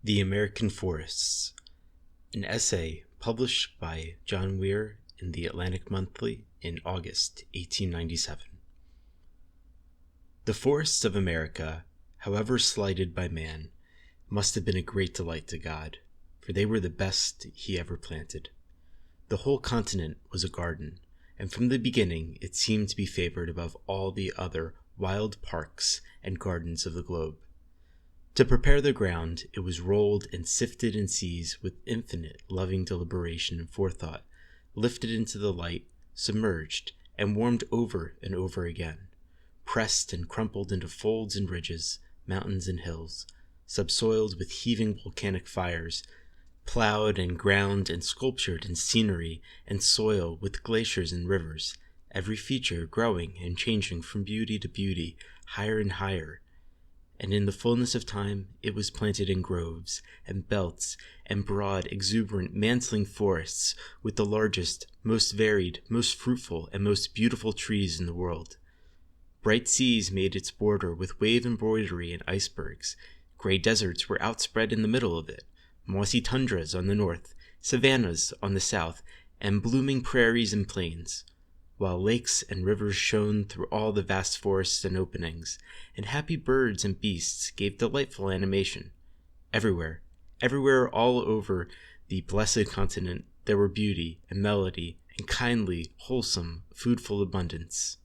The American Forests, an essay published by John Muir in the Atlantic Monthly in August 1897. The forests of America, however slighted by man, must have been a great delight to God, for they were the best he ever planted. The whole continent was a garden, and from the beginning it seemed to be favored above all the other wild parks and gardens of the globe. To prepare the ground, it was rolled and sifted in seas with infinite loving deliberation and forethought, lifted into the light, submerged, and warmed over and over again, pressed and crumpled into folds and ridges, mountains and hills, subsoiled with heaving volcanic fires, plowed and ground and sculptured in scenery and soil with glaciers and rivers, every feature growing and changing from beauty to beauty, higher and higher. And in the fullness of time it was planted in groves and belts and broad, exuberant, mantling forests with the largest, most varied, most fruitful, and most beautiful trees in the world. Bright seas made its border with wave embroidery and icebergs. Gray deserts were outspread in the middle of it, mossy tundras on the north, savannas on the south, and blooming prairies and plains, while lakes and rivers shone through all the vast forests and openings, and happy birds and beasts gave delightful animation. Everywhere, all over the blessed continent, there were beauty and melody and kindly, wholesome, foodful abundance.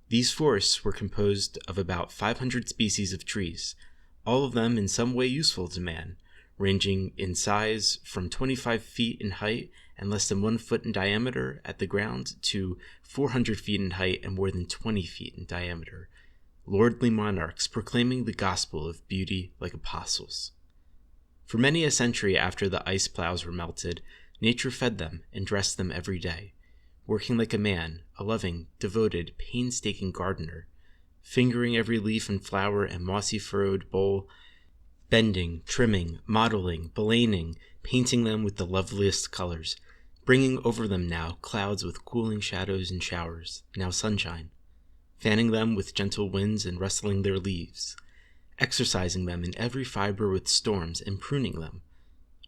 These forests were composed of about 500 species of trees, all of them in some way useful to man, ranging in size from 25 feet in height and less than 1 foot in diameter at the ground to 400 feet in height and more than 20 feet in diameter, lordly monarchs proclaiming the gospel of beauty like apostles. For many a century after the ice plows were melted, nature fed them and dressed them every day, working like a man, a loving, devoted, painstaking gardener, fingering every leaf and flower and mossy-furrowed bowl, bending, trimming, modeling, belaning, painting them with the loveliest colors, bringing over them now clouds with cooling shadows and showers, now sunshine, fanning them with gentle winds and rustling their leaves, exercising them in every fiber with storms and pruning them,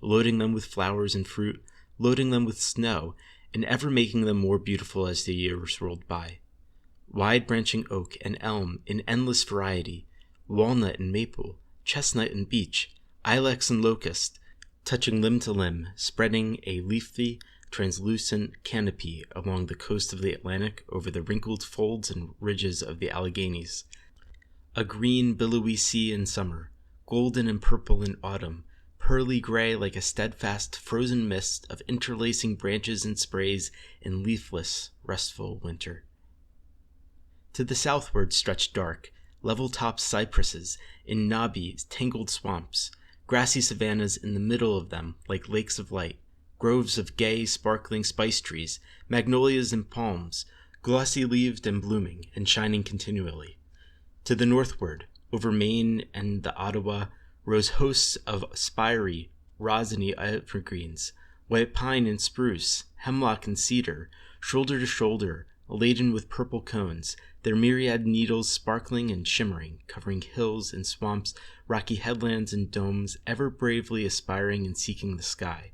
loading them with flowers and fruit, loading them with snow, and ever making them more beautiful as the years rolled by. Wide-branching oak and elm in endless variety, walnut and maple, chestnut and beech, ilex and locust, touching limb to limb, spreading a leafy, translucent canopy along the coast of the Atlantic over the wrinkled folds and ridges of the Alleghanies. A green, billowy sea in summer, golden and purple in autumn, pearly gray like a steadfast, frozen mist of interlacing branches and sprays in leafless, restful winter. To the southward stretched dark, level-topped cypresses in knobby, tangled swamps, grassy savannas in the middle of them like lakes of light, groves of gay, sparkling spice trees, magnolias and palms, glossy-leaved and blooming and shining continually. To the northward, over Maine and the Ottawa, rose hosts of spiry, rosiny evergreens, white pine and spruce, hemlock and cedar, shoulder to shoulder, laden with purple cones, their myriad needles sparkling and shimmering, covering hills and swamps, rocky headlands and domes, ever bravely aspiring and seeking the sky.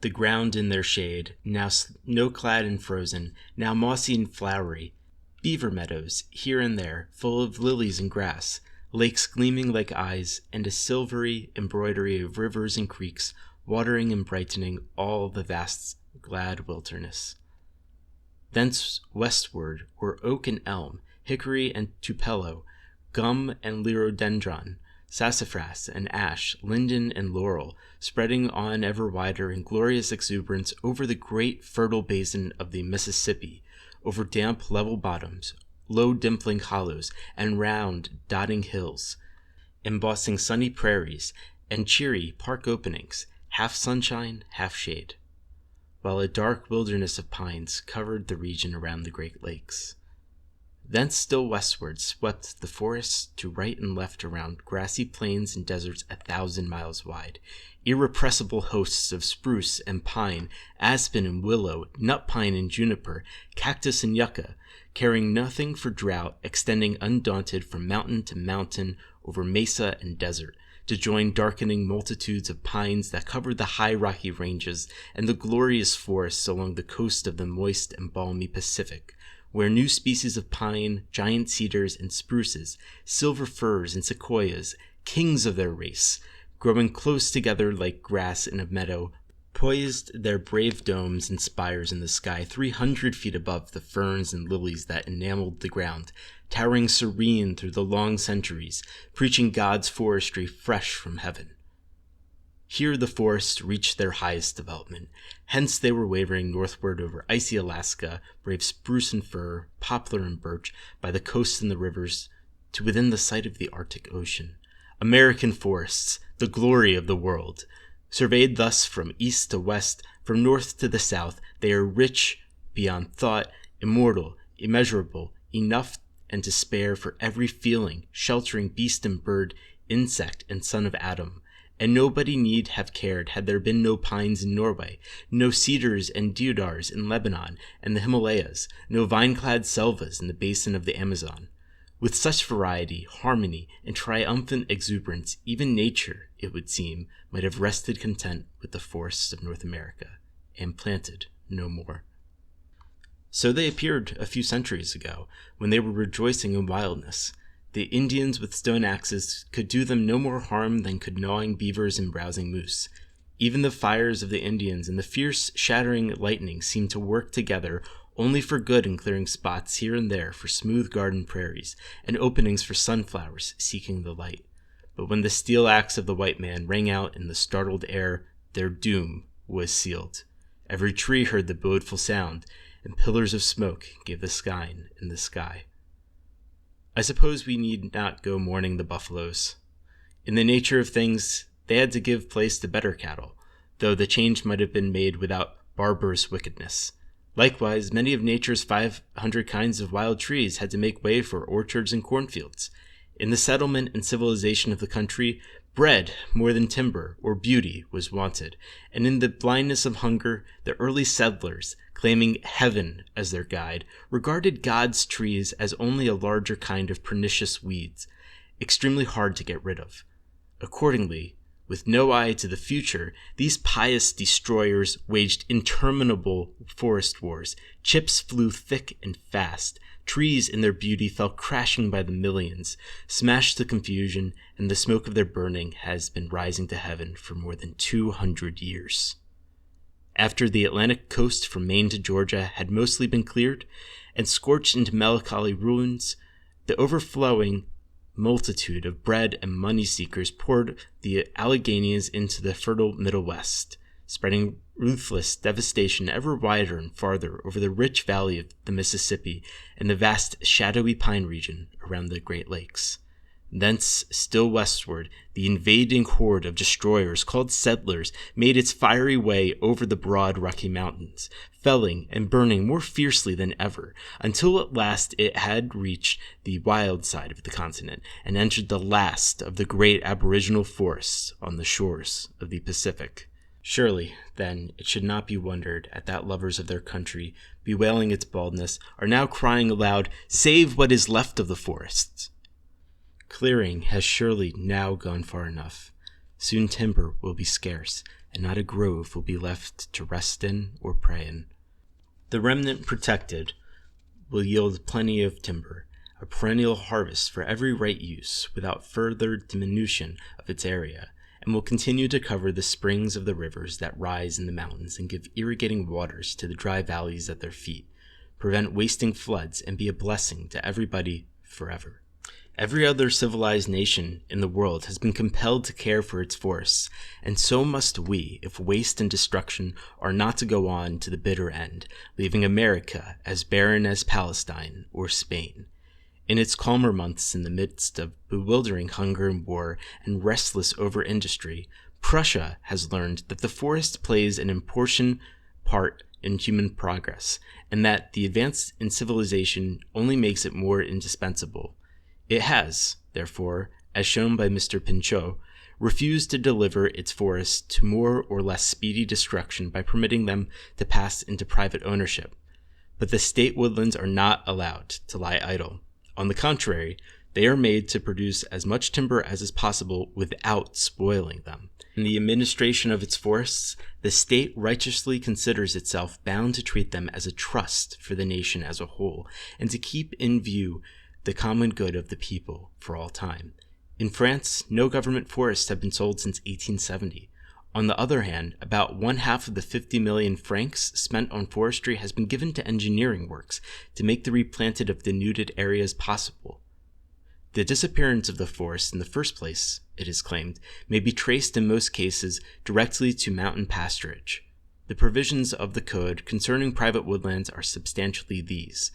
The ground in their shade, now snow-clad and frozen, now mossy and flowery, beaver meadows, here and there, full of lilies and grass, lakes gleaming like eyes, and a silvery embroidery of rivers and creeks, watering and brightening all the vast, glad wilderness. Thence westward were oak and elm, hickory and tupelo, gum and liriodendron, sassafras and ash, linden and laurel, spreading on ever wider in glorious exuberance over the great fertile basin of the Mississippi, over damp level bottoms, low dimpling hollows, and round dotting hills, embossing sunny prairies and cheery park openings, half sunshine, half shade, while a dark wilderness of pines covered the region around the Great Lakes. Thence still westward swept the forests to right and left around grassy plains and deserts 1,000 miles wide, irrepressible hosts of spruce and pine, aspen and willow, nut pine and juniper, cactus and yucca, caring nothing for drought, extending undaunted from mountain to mountain over mesa and desert, to join darkening multitudes of pines that covered the high rocky ranges and the glorious forests along the coast of the moist and balmy Pacific, where new species of pine, giant cedars and spruces, silver firs and sequoias, kings of their race, growing close together like grass in a meadow, poised their brave domes and spires in the sky 300 feet above the ferns and lilies that enameled the ground, towering serene through the long centuries, preaching God's forestry fresh from heaven. Here the forests reached their highest development. Hence they were wavering northward over icy Alaska, brave spruce and fir, poplar and birch, by the coasts and the rivers, to within the sight of the Arctic Ocean. American forests, the glory of the world. Surveyed thus from east to west, from north to the south, they are rich beyond thought, immortal, immeasurable, enough and to spare for every feeling, sheltering beast and bird, insect and son of Adam. And nobody need have cared had there been no pines in Norway, no cedars and deodars in Lebanon and the Himalayas, no vine-clad selvas in the basin of the Amazon. With such variety, harmony, and triumphant exuberance, even nature, it would seem, might have rested content with the forests of North America, and planted no more. So they appeared a few centuries ago, when they were rejoicing in wildness. The Indians with stone axes could do them no more harm than could gnawing beavers and browsing moose. Even the fires of the Indians and the fierce shattering lightning seemed to work together only for good in clearing spots here and there for smooth garden prairies and openings for sunflowers seeking the light. But when the steel axe of the white man rang out in the startled air, their doom was sealed. Every tree heard the bodeful sound, and pillars of smoke gave the sign in the sky. I suppose we need not go mourning the buffaloes. In the nature of things, they had to give place to better cattle, though the change might have been made without barbarous wickedness. Likewise, many of nature's 500 kinds of wild trees had to make way for orchards and cornfields. In the settlement and civilization of the country, bread more than timber or beauty was wanted, and in the blindness of hunger, the early settlers, claiming heaven as their guide, regarded God's trees as only a larger kind of pernicious weeds, extremely hard to get rid of. Accordingly, with no eye to the future, these pious destroyers waged interminable forest wars. Chips flew thick and fast. Trees in their beauty fell crashing by the millions, smashed to confusion, and the smoke of their burning has been rising to heaven for more than 200 years. After the Atlantic coast from Maine to Georgia had mostly been cleared and scorched into melancholy ruins, the overflowing multitude of bread and money seekers poured the Alleghanies into the fertile Middle West, spreading ruthless devastation ever wider and farther over the rich valley of the Mississippi and the vast shadowy pine region around the Great Lakes. Thence, still westward, the invading horde of destroyers called settlers made its fiery way over the broad Rocky Mountains, felling and burning more fiercely than ever, until at last it had reached the wild side of the continent and entered the last of the great aboriginal forests on the shores of the Pacific. Surely, then, it should not be wondered at that lovers of their country, bewailing its baldness, are now crying aloud, "Save what is left of the forests!" Clearing has surely now gone far enough. Soon timber will be scarce, and not a grove will be left to rest in or pray in. The remnant protected will yield plenty of timber, a perennial harvest for every right use, without further diminution of its area, and will continue to cover the springs of the rivers that rise in the mountains and give irrigating waters to the dry valleys at their feet, prevent wasting floods, and be a blessing to everybody forever. Every other civilized nation in the world has been compelled to care for its forests, and so must we if waste and destruction are not to go on to the bitter end, leaving America as barren as Palestine or Spain. In its calmer months, in the midst of bewildering hunger and war and restless over-industry, Prussia has learned that the forest plays an important part in human progress, and that the advance in civilization only makes it more indispensable. It has, therefore, as shown by Mr. Pinchot, refused to deliver its forests to more or less speedy destruction by permitting them to pass into private ownership. But the state woodlands are not allowed to lie idle. On the contrary, They are made to produce as much timber as is possible without spoiling them. In the administration of its forests, the state righteously considers itself bound to treat them as a trust for the nation as a whole, and to keep in view the common good of the people for all time. In France, no government forests have been sold since 1870. On the other hand, about 1/2 of the 50 million francs spent on forestry has been given to engineering works to make the replanted of denuded areas possible. The disappearance of the forest in the first place, it is claimed, may be traced in most cases directly to mountain pasturage. The provisions of the code concerning private woodlands are substantially these.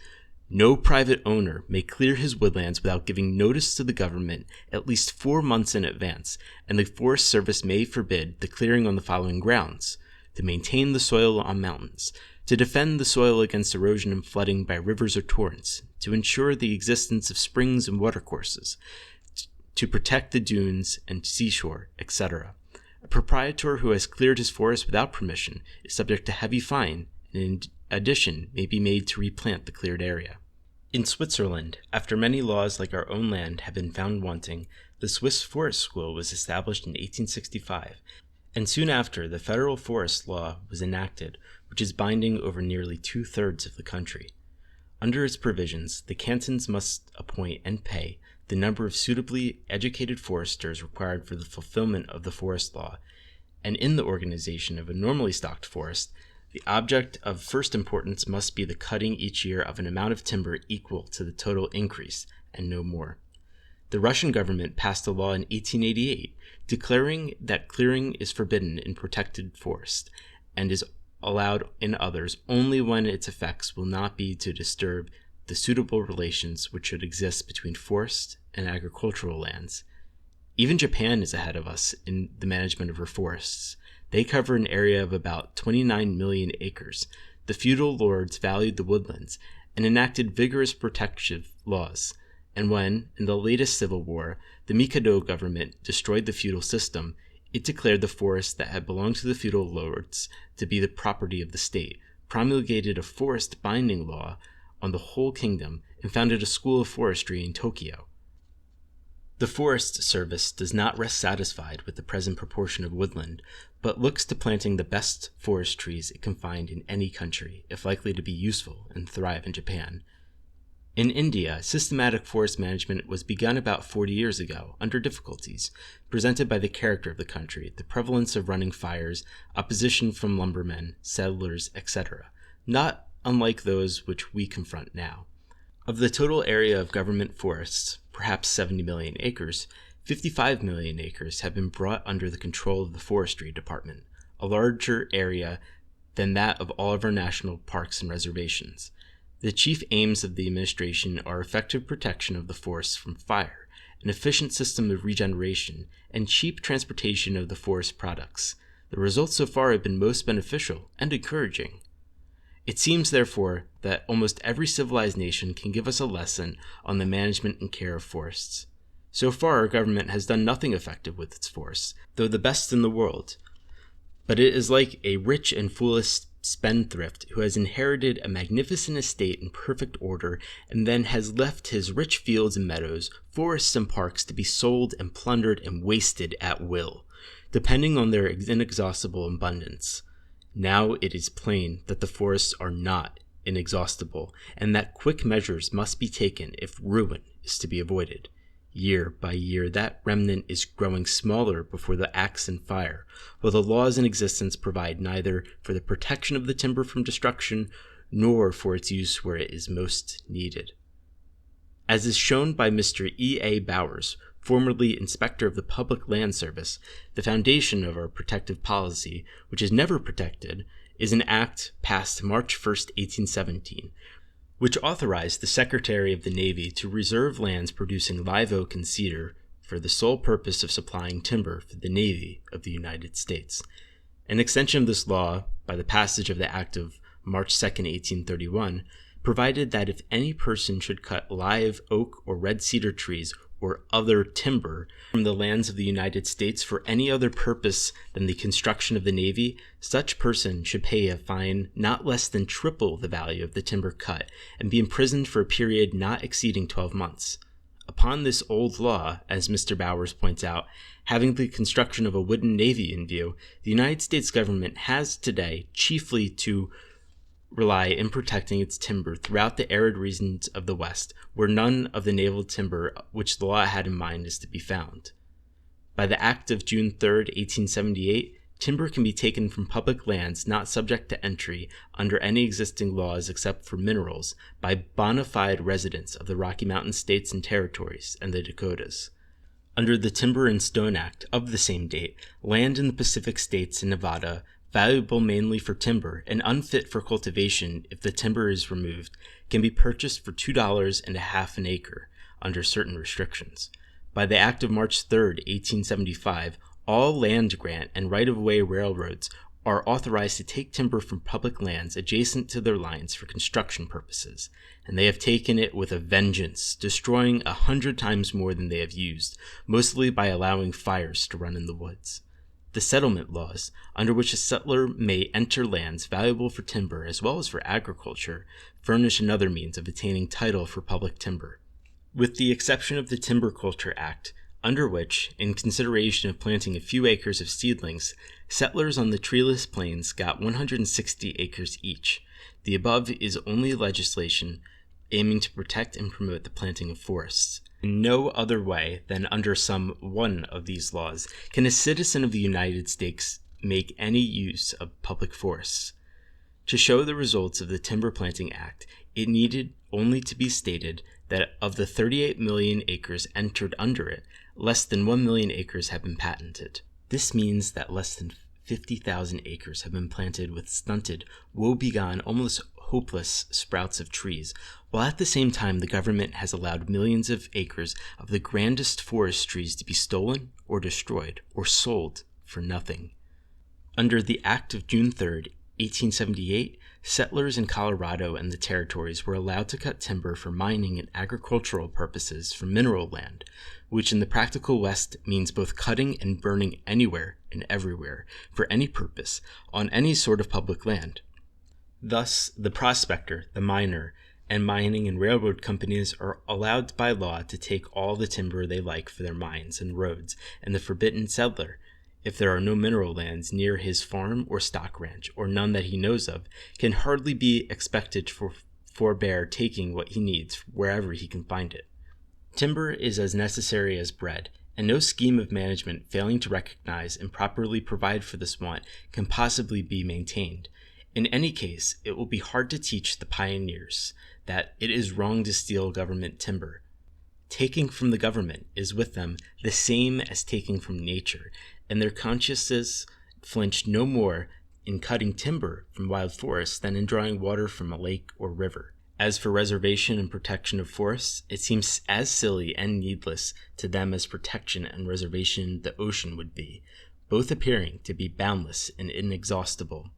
No private owner may clear his woodlands without giving notice to the government at least 4 months in advance, and the Forest Service may forbid the clearing on the following grounds: to maintain the soil on mountains, to defend the soil against erosion and flooding by rivers or torrents, to ensure the existence of springs and watercourses, to protect the dunes and seashore, etc. A proprietor who has cleared his forest without permission is subject to heavy fine, and in addition may be made to replant the cleared area. In Switzerland, after many laws like our own land have been found wanting, the Swiss Forest School was established in 1865, and soon after the federal forest law was enacted, which is binding over nearly 2/3 of the country. Under its provisions, the cantons must appoint and pay the number of suitably educated foresters required for the fulfillment of the forest law, and in the organization of a normally stocked forest, the object of first importance must be the cutting each year of an amount of timber equal to the total increase, and no more. The Russian government passed a law in 1888 declaring that clearing is forbidden in protected forest, and is allowed in others only when its effects will not be to disturb the suitable relations which should exist between forest and agricultural lands. Even Japan is ahead of us in the management of her forests. They cover an area of about 29 million acres. The feudal lords valued the woodlands and enacted vigorous protective laws. And when, in the latest civil war, the Mikado government destroyed the feudal system, it declared the forests that had belonged to the feudal lords to be the property of the state, promulgated a forest binding law on the whole kingdom, and founded a school of forestry in Tokyo. The Forest Service does not rest satisfied with the present proportion of woodland, but looks to planting the best forest trees it can find in any country, if likely to be useful and thrive in Japan. In India, systematic forest management was begun about 40 years ago, under difficulties presented by the character of the country, the prevalence of running fires, opposition from lumbermen, settlers, etc., not unlike those which we confront now. Of the total area of government forests, perhaps 70 million acres, 55 million acres have been brought under the control of the Forestry Department, a larger area than that of all of our national parks and reservations. The chief aims of the administration are effective protection of the forests from fire, an efficient system of regeneration, and cheap transportation of the forest products. The results so far have been most beneficial and encouraging. It seems, therefore, that almost every civilized nation can give us a lesson on the management and care of forests. So far, our government has done nothing effective with its forests, though the best in the world. But it is like a rich and foolish spendthrift who has inherited a magnificent estate in perfect order, and then has left his rich fields and meadows, forests and parks to be sold and plundered and wasted at will, depending on their inexhaustible abundance. Now it is plain that the forests are not inexhaustible, and that quick measures must be taken if ruin is to be avoided. Year by year, that remnant is growing smaller before the axe and fire, while the laws in existence provide neither for the protection of the timber from destruction, nor for its use where it is most needed. As is shown by Mr. E.A. Bowers, formerly Inspector of the Public Land Service, the foundation of our protective policy, which is never protected, is an act passed March 1, 1817, which authorized the Secretary of the Navy to reserve lands producing live oak and cedar for the sole purpose of supplying timber for the Navy of the United States. An extension of this law, by the passage of the Act of March 2, 1831, provided that if any person should cut live oak or red cedar trees or other timber from the lands of the United States for any other purpose than the construction of the Navy, such person should pay a fine not less than triple the value of the timber cut and be imprisoned for a period not exceeding 12 months. Upon this old law, as Mr. Bowers points out, having the construction of a wooden navy in view, the United States government has today chiefly to rely in protecting its timber throughout the arid regions of the West, where none of the naval timber which the law had in mind is to be found. By the Act of June 3, 1878, timber can be taken from public lands not subject to entry under any existing laws except for minerals by bona fide residents of the Rocky Mountain states and territories and the Dakotas. Under the Timber and Stone Act of the same date, land in the Pacific states and Nevada, valuable mainly for timber and unfit for cultivation if the timber is removed, can be purchased for $2.50 an acre under certain restrictions. By the Act of March 3, 1875, all land grant and right-of-way railroads are authorized to take timber from public lands adjacent to their lines for construction purposes, and they have taken it with a vengeance, destroying 100 times more than they have used, mostly by allowing fires to run in the woods. The settlement laws, under which a settler may enter lands valuable for timber as well as for agriculture, furnish another means of attaining title for public timber. With the exception of the Timber Culture Act, under which, in consideration of planting a few acres of seedlings, settlers on the treeless plains got 160 acres each. The above is only legislation aiming to protect and promote the planting of forests. In no other way than under some one of these laws can a citizen of the United States make any use of public forests. To show the results of the Timber Planting Act, it needed only to be stated that of the 38 million acres entered under it, less than 1 million acres have been patented. This means that less than 50,000 acres have been planted with stunted, woe-begone, almost hopeless sprouts of trees, while at the same time the government has allowed millions of acres of the grandest forest trees to be stolen or destroyed or sold for nothing. Under the Act of June 3, 1878, settlers in Colorado and the territories were allowed to cut timber for mining and agricultural purposes from mineral land, which in the practical West means both cutting and burning anywhere and everywhere, for any purpose, on any sort of public land. Thus, the prospector, the miner, and mining and railroad companies are allowed by law to take all the timber they like for their mines and roads, and the forbidden settler, if there are no mineral lands near his farm or stock ranch, or none that he knows of, can hardly be expected to forbear taking what he needs wherever he can find it. Timber is as necessary as bread, and no scheme of management failing to recognize and properly provide for this want can possibly be maintained. In any case, it will be hard to teach the pioneers that it is wrong to steal government timber. Taking from the government is with them the same as taking from nature, and their consciences flinch no more in cutting timber from wild forests than in drawing water from a lake or river. As for reservation and protection of forests, it seems as silly and needless to them as protection and reservation the ocean would be, both appearing to be boundless and inexhaustible.